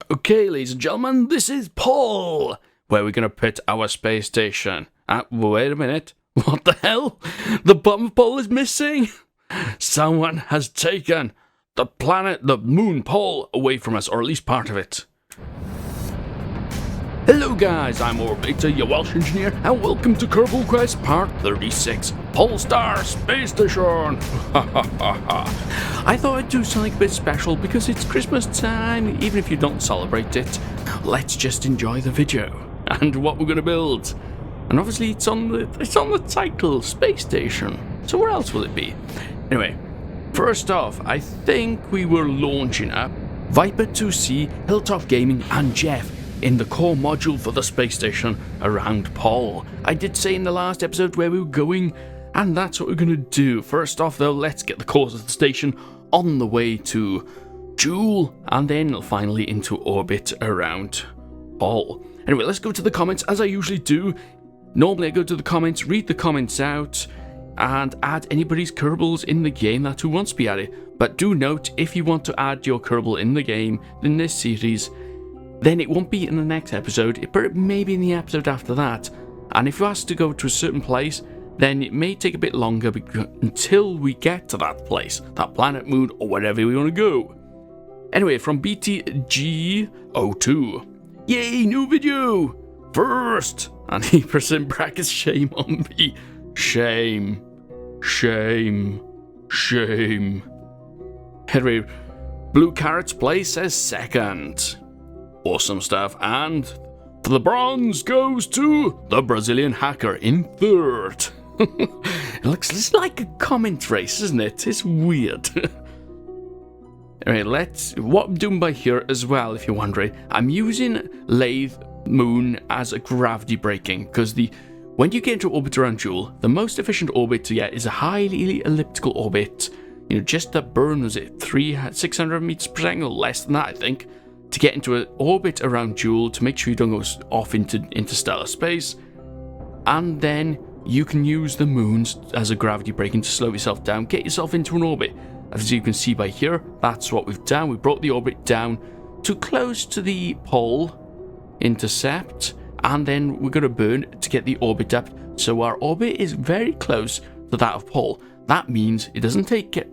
Okay, ladies and gentlemen, this is Paul, where we're going to put our space station. Wait a minute. What the hell? The bottom pole is missing? Someone has taken the moon pole away from us, or at least part of it. Hello guys, I'm Orbiter, your Welsh engineer, and welcome to Kerbal Quest Part 36, Kerbal Star Space Station! I thought I'd do something a bit special because it's Christmas time, even if you don't celebrate it. Let's just enjoy the video, and what we're going to build. And obviously it's on the title, Space Station, so where else will it be? Anyway, first off, I think we were launching up Viper 2C, Hilltop Gaming, and Jeff in the core module for the space station around Paul. I did say in the last episode where we were going, and that's what we're going to do. First off though, let's get the course of the station on the way to Joule, and then finally into orbit around Paul. Anyway, let's go to the comments as I usually do. Normally I go to the comments, read the comments out, and add anybody's Kerbals in the game that who wants to be added. But do note, if you want to add your Kerbal in the game, in this series, then it won't be in the next episode, but it may be in the episode after that. And if you ask to go to a certain place, then it may take a bit longer until we get to that place, that planet, moon, or wherever we want to go. Anyway, from BTG02, yay, new video! First! And he puts in brackets, shame on me. Shame. Shame. Shame. Anyway, Blue Carrot's place says second. Awesome stuff, and the bronze goes to the Brazilian hacker in third. It looks like a comment race, isn't it? It's weird. Anyway, what I'm doing by here as well, if you're wondering, I'm using Lathe Moon as a gravity braking, because when you get into orbit around Joule, the most efficient orbit to get is a highly elliptical orbit, just that burn, was it 600 meters per second, or less than that, I think, to get into an orbit around Joule to make sure you don't go off into interstellar space. And then you can use the moons as a gravity braking to slow yourself down, get yourself into an orbit. As you can see by here, that's what we've done. We brought the orbit down to close to the pole intercept, and then we're going to burn to get the orbit up, so our orbit is very close to that of pole. That means it doesn't take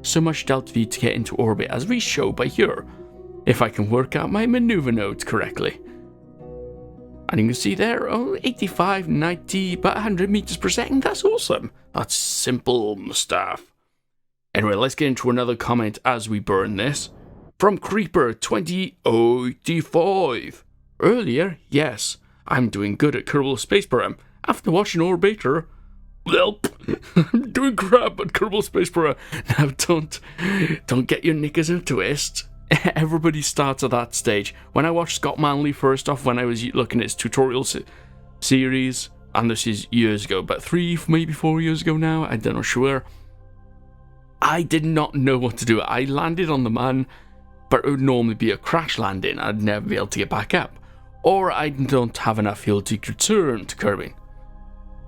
so much delta V to get into orbit, as we show by here, if I can work out my maneuver nodes correctly. And you can see there, 85, 90, about 100 meters per second. That's awesome. That's simple stuff. Anyway, let's get into another comment as we burn this. From Creeper 2085. Earlier, yes, I'm doing good at Kerbal Space Program. After watching Orbiter, well, I'm doing crap at Kerbal Space Program. Now don't get your knickers in a twist. Everybody starts at that stage. When I watched Scott Manley first off, when I was looking at his tutorial series, and this is years ago, but 3, maybe 4 years ago now, I don't know, sure. I did not know what to do. I landed on the man, but it would normally be a crash landing. I'd never be able to get back up. Or I don't have enough fuel to return to Kirby.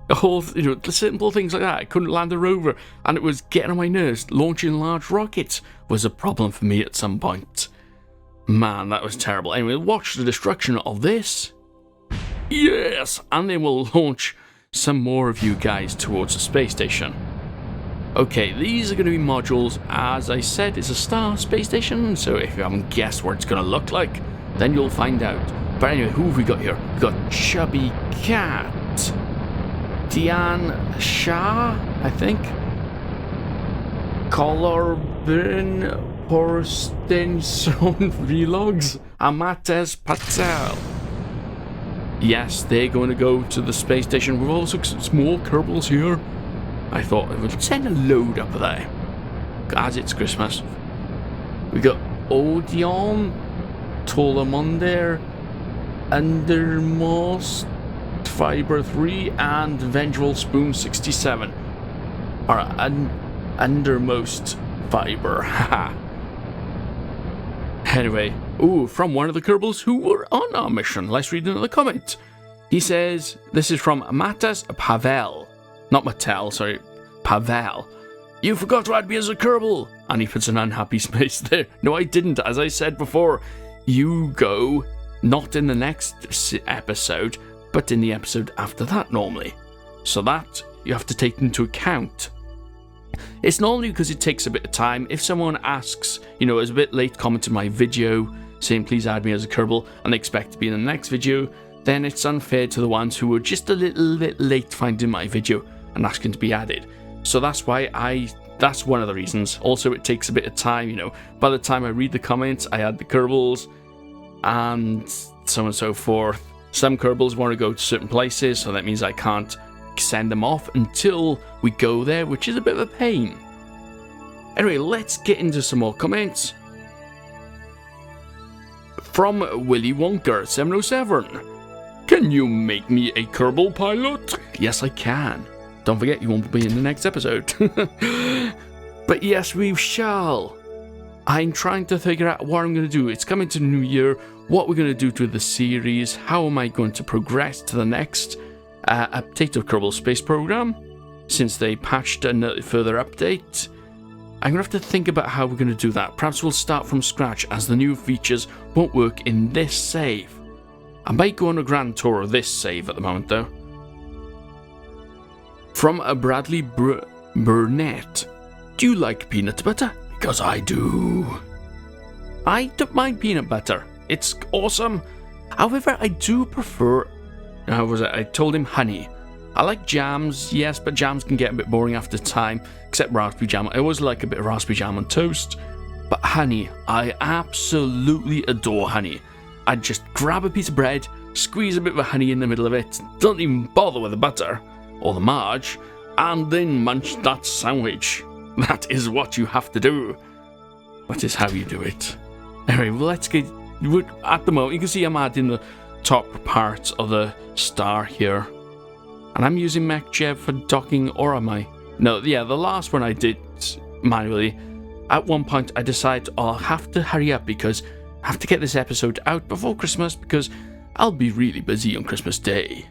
The simple things like that. I couldn't land a rover, and it was getting on my nerves. Launching large rockets was a problem for me at some point. Man, that was terrible. Anyway, watch the destruction of this. Yes! And then we'll launch some more of you guys towards the space station. Okay, these are going to be modules. As I said, it's a star space station, so if you haven't guessed what it's going to look like, then you'll find out. But anyway, who have we got here? We've got Chubby Cat, Diane Shah, I think, Colorbin Porstinson Vlogs, Amates Patel. Yes, they're going to go to the space station. We've also got some small Kerbals here. I thought I would send a load up there, as it's Christmas. We got Odeon, Tolamunder, Undermost Fiber 3, and Vengeful Spoon 67. Or Undermost Fiber, haha. Anyway, from one of the Kerbals who were on our mission. Let's read another comment. He says, this is from Matas Pavel. Not Mattel, sorry, Pavel. You forgot to add me as a Kerbal! And he puts an unhappy space there. No, I didn't. As I said before, you go not in the next episode, but in the episode after that normally. So that you have to take into account. It's normally because it takes a bit of time. If someone asks, is a bit late commenting my video, saying please add me as a Kerbal, and they expect to be in the next video, then it's unfair to the ones who were just a little bit late finding my video and asking to be added. So that's why that's one of the reasons. Also, it takes a bit of time, By the time I read the comments, I add the Kerbals, and so on and so forth. Some Kerbals want to go to certain places, so that means I can't send them off until we go there, which is a bit of a pain. Anyway, let's get into some more comments. From Willy Wonka 707. Can you make me a Kerbal pilot? Yes, I can. Don't forget, you won't be in the next episode. But yes, we shall. I'm trying to figure out what I'm going to do. It's coming to the new year. What we're going to do to the series. How am I going to progress to the next update of Kerbal Space Program? Since they patched a further update, I'm going to have to think about how we're going to do that. Perhaps we'll start from scratch, as the new features won't work in this save. I might go on a grand tour of this save at the moment, though. From a Bradley Burnett. Do you like peanut butter? Because I do. I don't mind peanut butter. It's awesome. However, I do prefer... I told him honey. I like jams, yes, but jams can get a bit boring after time, except raspberry jam. I always like a bit of raspberry jam on toast. But honey, I absolutely adore honey. I'd just grab a piece of bread, squeeze a bit of honey in the middle of it, don't even bother with the butter or the marge, and then munch that sandwich. That is what you have to do. That is how you do it. Anyway, let's get... At the moment, you can see I'm adding the top parts of the star here. And I'm using MechJev for docking, or am I? No, yeah, the last one I did manually. At one point, I decided I'll have to hurry up because I have to get this episode out before Christmas because I'll be really busy on Christmas Day.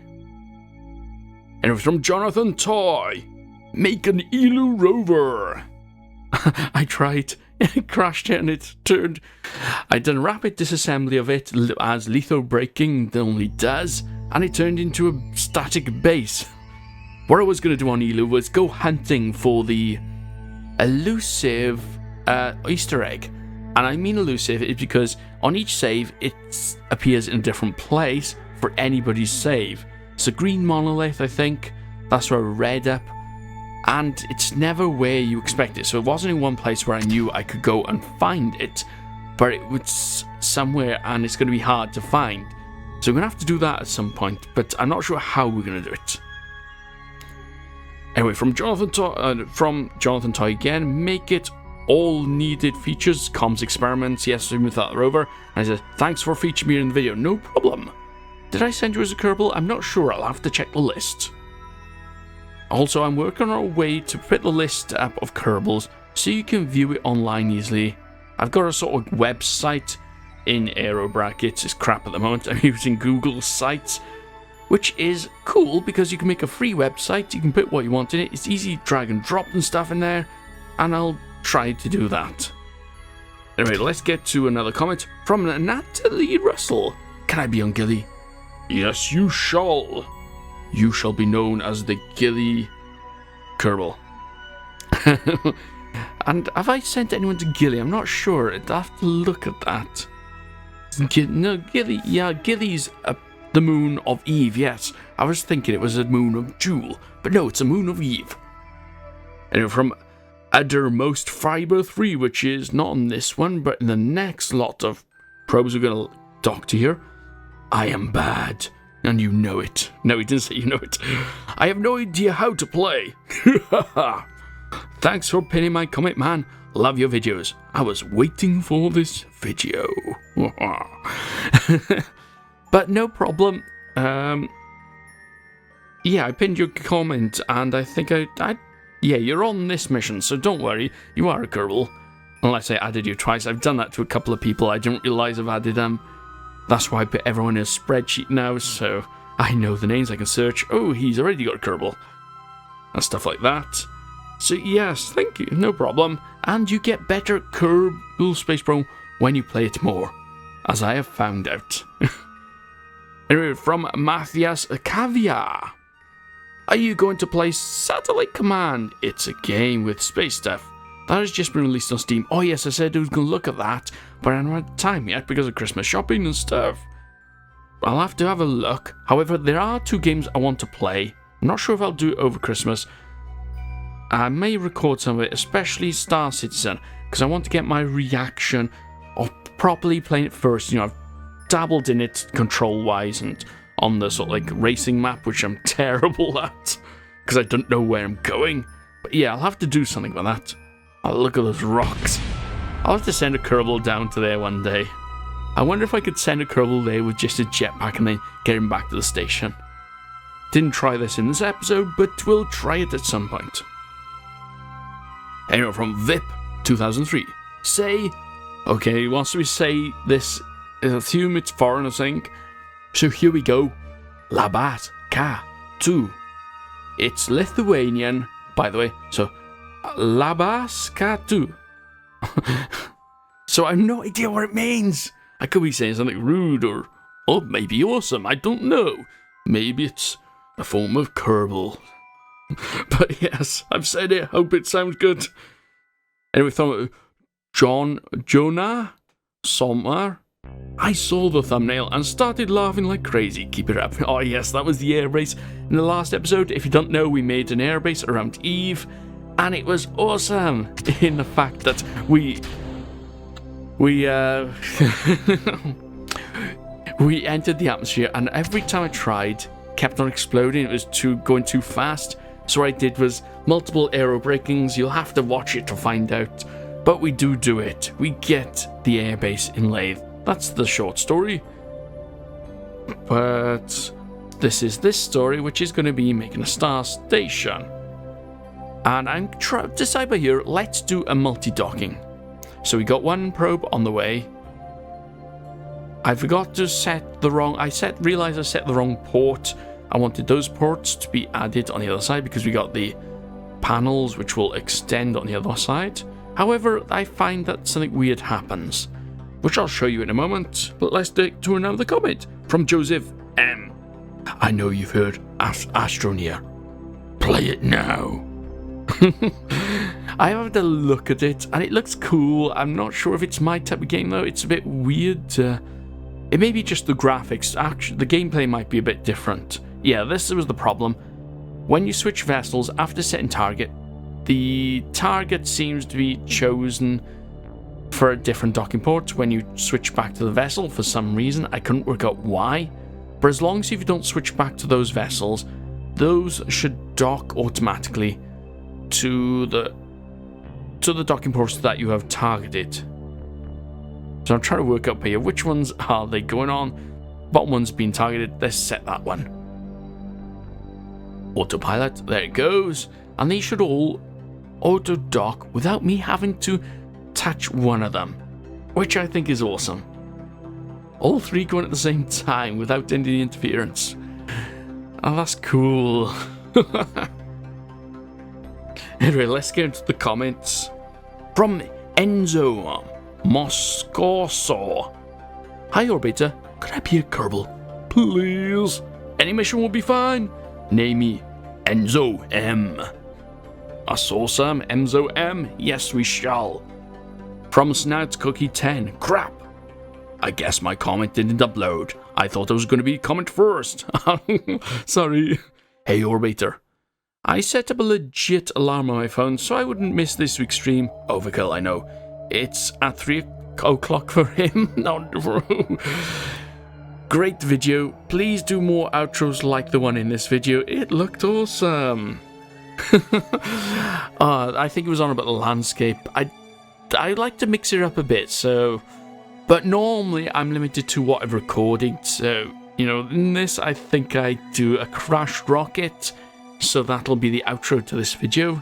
And it was from Jonathan Toy. Make an Elu rover. I tried. It crashed and it turned. I done rapid disassembly of it as lethal braking normally does, and it turned into a static base. What I was going to do on Elu was go hunting for the elusive Easter egg. And I mean elusive is because on each save it appears in a different place for anybody's save. It's a green monolith, I think. That's where I read up. And it's never where you expect it. So it wasn't in one place where I knew I could go and find it, but it was somewhere and it's going to be hard to find. So we're going to have to do that at some point, but I'm not sure how we're going to do it. Anyway, from Jonathan Toy again, make it all needed features, comms experiments, yes, with that rover. And I said, thanks for featuring me in the video. No problem. Did I send you as a Kerbal? I'm not sure. I'll have to check the list. Also, I'm working on a way to put the list up of Kerbals so you can view it online easily. I've got a sort of website in aero brackets. It's crap at the moment. I'm using Google Sites, which is cool because you can make a free website. You can put what you want in it. It's easy to drag and drop and stuff in there, and I'll try to do that. Anyway, let's get to another comment from Natalie Russell. Can I be on Gilly? Yes, you shall. You shall be known as the Gilly Kerbal. And have I sent anyone to Gilly? I'm not sure. I'd have to look at that. No, Gilly. Yeah, Gilly's the moon of Eve, yes. I was thinking it was a moon of Jewel, but no, it's a moon of Eve. Anyway, from Addermost Fiber 3, which is not on this one, but in the next lot of probes we're going to dock to here. I am bad. And you know it. No, he didn't say you know it. I have no idea how to play. Thanks for pinning my comment, man. Love your videos. I was waiting for this video. But no problem. Yeah, I pinned your comment, and I think yeah, you're on this mission, so don't worry. You are a Kerbal. Unless I added you twice. I've done that to a couple of people. I didn't realise I've added them. That's why I put everyone in a spreadsheet now, so I know the names. I can search. Oh, he's already got a Kerbal. And stuff like that. So yes, thank you, no problem. And you get better Kerbal Space Pro when you play it more. as I have found out. Anyway, from Matthias Caviar. Are you going to play Satellite Command? It's a game with space stuff. That has just been released on Steam. Oh yes, I said I was going to look at that, but I haven't had time yet because of Christmas shopping and stuff. I'll have to have a look. However, there are 2 games I want to play. I'm not sure if I'll do it over Christmas. I may record some of it, especially Star Citizen, because I want to get my reaction of properly playing it first. You know, I've dabbled in it control-wise and on the sort of like racing map, which I'm terrible at, because I don't know where I'm going. But yeah, I'll have to do something with that. Oh, look at those rocks. I'll have to send a Kerbal down to there one day. I wonder if I could send a Kerbal there with just a jetpack and then get him back to the station. Didn't try this in this episode, but we'll try it at some point. Anyway, from VIP 2003. Say, okay, he wants me to say this, I assume it's foreign, I think. So here we go. Labat Ka 2. It's Lithuanian, by the way, so Labas Ka 2. So I have no idea what it means. I could be saying something rude or maybe awesome, I don't know. Maybe it's a form of Kerbal. But yes, I've said it, hope it sounds good. Anyway, Jonah Sommer. I saw the thumbnail and started laughing like crazy. Keep it up. Oh yes, that was the airbase in the last episode. If you don't know, we made an airbase around Eve, and it was awesome in the fact that we we entered the atmosphere, and every time I tried, kept on exploding. It was going too fast. So what I did was multiple aero breakings. You'll have to watch it to find out, but we do it. We get the airbase in Lathe. That's the short story. But this is this story, which is going to be making a star station. And I'm trying to decide by here, let's do a multi-docking. So we got one probe on the way. I forgot to set the wrong, realized I set the wrong port. I wanted those ports to be added on the other side because we got the panels which will extend on the other side. However, I find that something weird happens, which I'll show you in a moment. But let's get to another comment from Joseph M. I know you've heard Astroneer. Play it now. I have to look at it, and it looks cool. I'm not sure if it's my type of game, though. It's a bit weird. It may be just the graphics. Actually, the gameplay might be a bit different. Yeah, this was the problem. When you switch vessels after setting target, the target seems to be chosen for a different docking port when you switch back to the vessel for some reason. I couldn't work out why. But as long as if you don't switch back to those vessels, those should dock automatically to the docking ports that you have targeted. So I'm trying to work out here, which ones are they going on? Bottom one's being targeted, let's set that one. Autopilot, there it goes. And they should all auto dock without me having to touch one of them, which I think is awesome. All three going at the same time without any interference. Oh, that's cool. Anyway, let's get into the comments. From Enzo Moscoso. Hi Orbiter, could I be a Kerbal? Please. Any mission will be fine. Name me Enzo M. That's awesome, Enzo M. Yes, we shall. From Snout Cookie 10. Crap. I guess my comment didn't upload. I thought it was going to be comment first. Sorry. Hey Orbiter. I set up a legit alarm on my phone so I wouldn't miss this week's stream. Overkill, I know. It's at 3 o'clock for him. Not for... Great video. Please do more outros like the one in this video. It looked awesome. I think it was on about the landscape. I like to mix it up a bit, so... But normally I'm limited to what I've recorded, so... You know, in this I think I do a crashed rocket, so that'll be the outro to this video.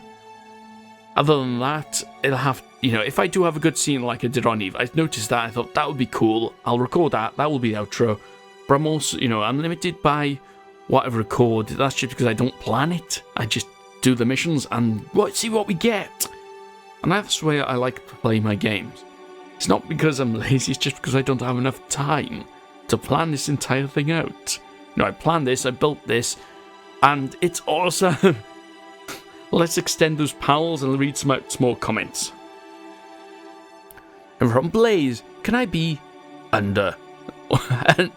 Other than that, it'll have... You know, if I do have a good scene like I did on Eve, I noticed that, I thought that would be cool. I'll record that, that will be the outro. But I'm also, you know, I'm limited by what I've recorded. That's just because I don't plan it. I just do the missions and see what we get. And that's the way I like to play my games. It's not because I'm lazy, it's just because I don't have enough time to plan this entire thing out. I planned this, I built this, and it's awesome. Let's extend those pals and read some more comments. And from Blaze, can I be under,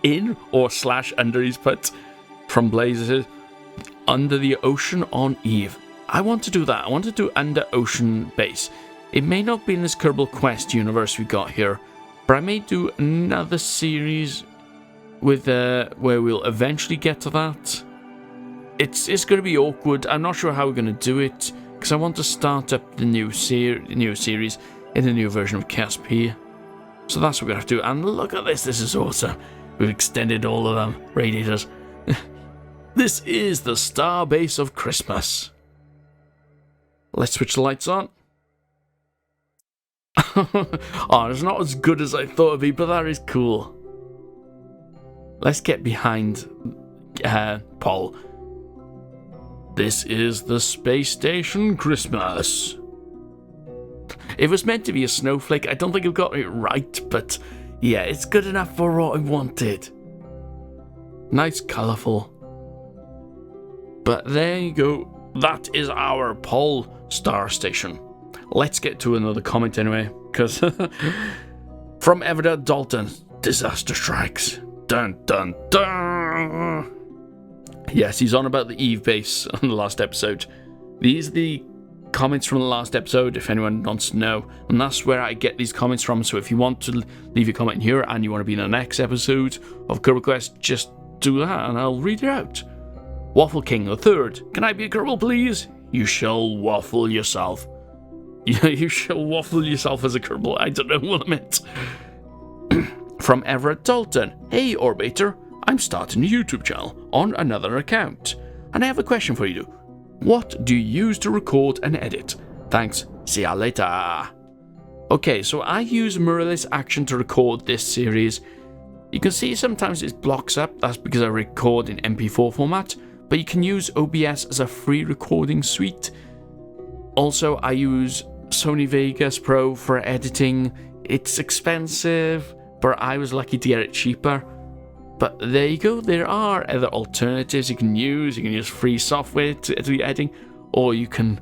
in or / under, he's put. From Blaze, it says, under the ocean on Eve. I want to do that. I want to do under ocean base. It may not be in this Kerbal Quest universe we got here, but I may do another series with where we'll eventually get to that. It's going to be awkward. I'm not sure how we're going to do it, because I want to start up the new series in the new version of KSP. So that's what we're going to have to do. And look at this. This is awesome. We've extended all of them radiators. This is the star base of Christmas. Let's switch the lights on. Oh, it's not as good as I thought it'd be, but that is cool. Let's get behind Paul. This is the space station Christmas. It was meant to be a snowflake. I don't think I've got it right, but yeah, it's good enough for what I wanted. Nice, colourful. But there you go. That is our Kerbal Star Station. Let's get to another comment anyway, because from Everett Dalton, disaster strikes. Dun dun dun. Yes, he's on about the Eve base on the last episode. These are the comments from the last episode, if anyone wants to know, and that's where I get these comments from. So if you want to leave your comment here and you want to be in the next episode of Kerbal Quest, just do that and I'll read it out. Waffle King the Third, can I be a Kerbal, please? You shall waffle yourself. You shall waffle yourself as a Kerbal. I don't know what I meant. From Everett Dalton, hey Orbiter, I'm starting a YouTube channel on another account, and I have a question for you. What do you use to record and edit? Thanks, see ya later. Okay, so I use mirrorless action to record this series. You can see sometimes it blocks up, that's because I record in MP4 format, but you can use OBS as a free recording suite. Also, I use Sony Vegas Pro for editing. It's expensive, but I was lucky to get it cheaper. But there you go, there are other alternatives you can use. You can use free software to do your editing, or you can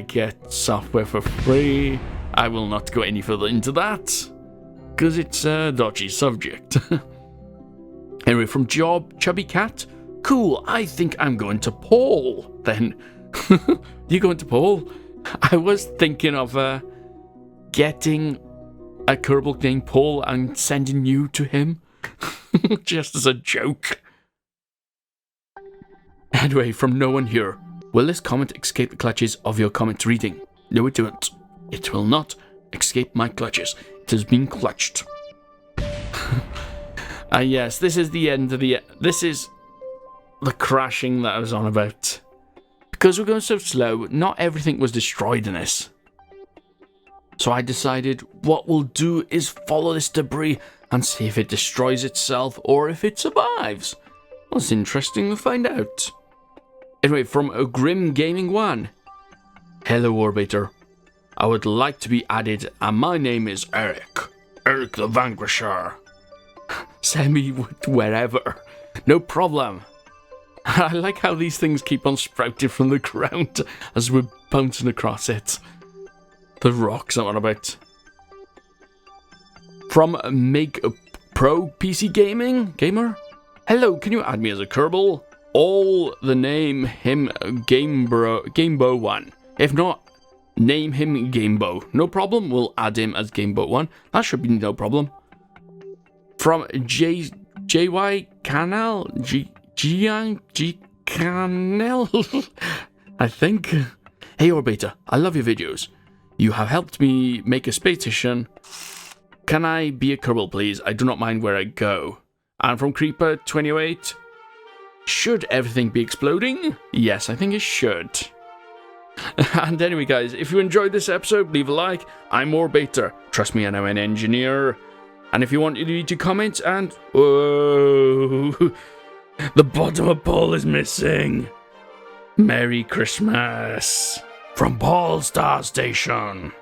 get software for free. I will not go any further into that, because it's a dodgy subject. Anyway, from Chubby Cat, cool, I think I'm going to Paul, then. You going to Paul? I was thinking of getting a Kerbal named Paul and sending you to him. Just as a joke. Anyway, from No One Here, will this comment escape the clutches of your comment reading? No, it won't. It will not escape my clutches. It has been clutched. Yes, this is the end of the... This is the crashing that I was on about. Because we're going so slow, not everything was destroyed in this. So I decided what we'll do is follow this debris and see if it destroys itself or if it survives. Well, it's interesting to find out. Anyway, from a Grim Gaming 1. Hello, Orbiter. I would like to be added, and my name is Eric. Eric the Vanquisher. Send me wherever. No problem. I like how these things keep on sprouting from the ground as we're bouncing across it. The rocks I'm on about. From Make Pro PC Gamer. Hello, can you add me as a Kerbal? All the name him Gamebo1. If not, name him Gamebo. No problem, we'll add him as Gamebo1. That should be no problem. From JY Canal G Canal I think. Hey Orbiter, I love your videos. You have helped me make a space station. Can I be a Kerbal, please? I do not mind where I go. And from Creeper28, should everything be exploding? Yes, I think it should. And anyway, guys, if you enjoyed this episode, leave a like. I'm Orbiter. Trust me, I know an engineer. And if you want, you need to comment and... Whoa! The bottom of Paul is missing. Merry Christmas. From Kerbal Star Station.